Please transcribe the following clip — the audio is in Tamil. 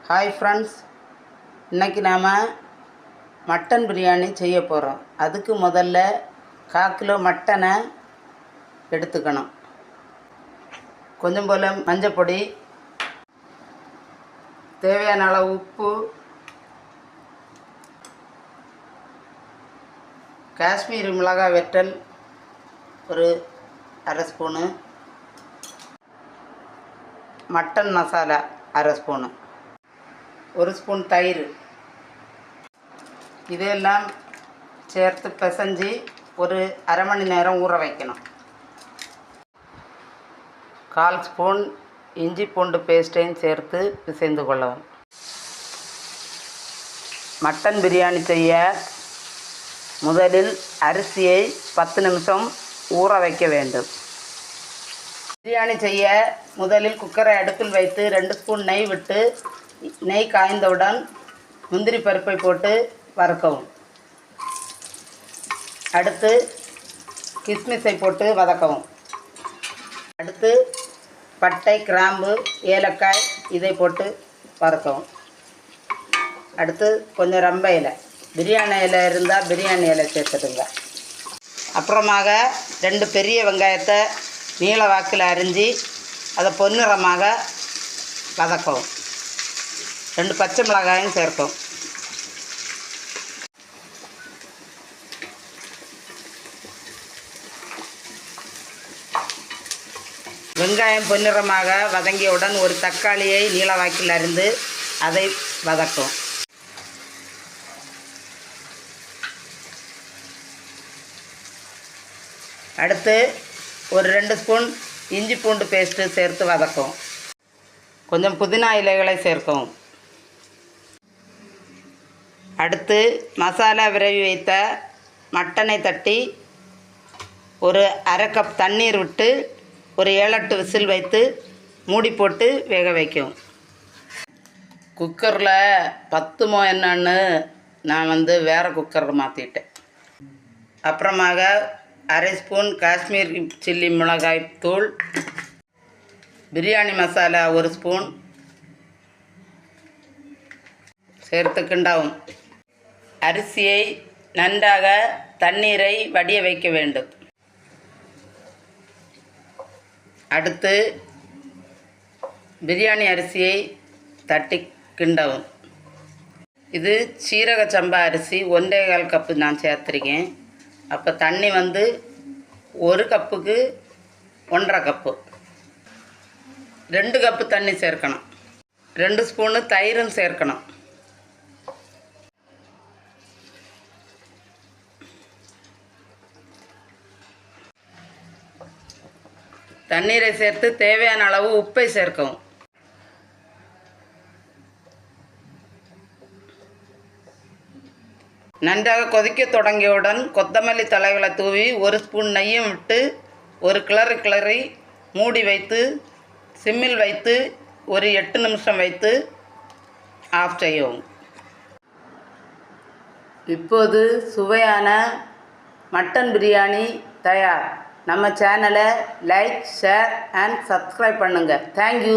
ஹாய் ஃப்ரெண்ட்ஸ், இன்றைக்கி நாம் மட்டன் பிரியாணி செய்ய போகிறோம். அதுக்கு முதல்ல 1/4 கிலோ மட்டனை எடுத்துக்கணும். கொஞ்சம் போல் மஞ்சப்பொடி, தேவையான அளவு உப்பு, காஷ்மீரி மிளகாய் வற்றல் ஒரு 1/2 spoon, mutton masala 1/2 spoon, 1 spoon தயிர். இதெல்லாம் சேர்த்து பிசைஞ்சு ஒரு 1/2 மணி நேரம் ஊற வைக்கணும். 1/4 ஸ்பூன் இஞ்சி பூண்டு பேஸ்ட்டையும் சேர்த்து பிசைந்து கொள்ளவும். மட்டன் பிரியாணி செய்ய முதலில் அரிசியை 10 நிமிஷம் ஊற வைக்க வேண்டும். பிரியாணி செய்ய முதலில் குக்கரை அடுப்பில் வைத்து 2 ஸ்பூன் நெய் விட்டு நெய் காய்ந்தவுடன் முந்திரி பருப்பை போட்டு வறுக்கவும். அடுத்து கிஸ்மிஸை போட்டு வதக்கவும். அடுத்து பட்டை, கிராம்பு, ஏலக்காய் இதை போட்டு வறுக்கவும். அடுத்து கொஞ்சம் ரம்ப இலை, பிரியாணி இலை இருந்தால் பிரியாணி இலை சேர்த்துடுங்க. அப்புறமாக 2 பெரிய வெங்காயத்தை நீள வாக்கில் அரிஞ்சு அதை பொன்னிறமாக வதக்கவும். 2 பச்சை மிளகாயும் சேர்க்கும். வெங்காயம் பொன்னிறமாக வதங்கியவுடன் ஒரு தக்காளியை நீளவாக்கில் அரிந்து அதை வதக்கும். அடுத்து ஒரு 2 ஸ்பூன் இஞ்சி பூண்டு பேஸ்ட்டு சேர்த்து வதக்கும். கொஞ்சம் புதினா இலைகளை சேர்க்கவும். அடுத்து மசாலா விரவி வைத்த மட்டனை தட்டி ஒரு 1/2 கப் தண்ணீர் விட்டு ஒரு 7-8 விசில் வைத்து மூடி போட்டு வேக வைக்கும். குக்கரில் பத்துமோ என்னன்னு நான் வேறு குக்கரில் மாற்றிட்டேன். அப்புறமாக 1/2 ஸ்பூன் காஷ்மீர் சில்லி மிளகாய் தூள், பிரியாணி மசாலா 1 ஸ்பூன் சேர்த்து கிண்டவும். அரிசியை நன்றாக தண்ணீரை வடிய வைக்க வேண்டும். அடுத்து பிரியாணி அரிசியை தட்டி கிண்டவும். இது சீரக சம்பா அரிசி 1.25 கப்பு நான் சேர்த்துருக்கேன். அப்போ தண்ணி 1 கப்புக்கு 1.5 கப்பு, 2 கப்பு தண்ணி சேர்க்கணும். 2 ஸ்பூனு தயிரும் சேர்க்கணும். தண்ணீரை சேர்த்து தேவையான அளவு உப்பை சேர்க்கவும். நன்றாக கொதிக்க தொடங்கியவுடன் கொத்தமல்லி தழைகளை தூவி 1 ஸ்பூன் நெய்யும் விட்டு ஒரு கிளறி மூடி வைத்து சிம்மில் வைத்து ஒரு 8 நிமிஷம் வைத்து ஆஃப் செய்யவும். இப்போது சுவையான மட்டன் பிரியாணி தயார். நம்ம சேனலை லைக், ஷேர் அண்ட் சப்ஸ்கிரைப் பண்ணுங்கள். தேங்க்யூ.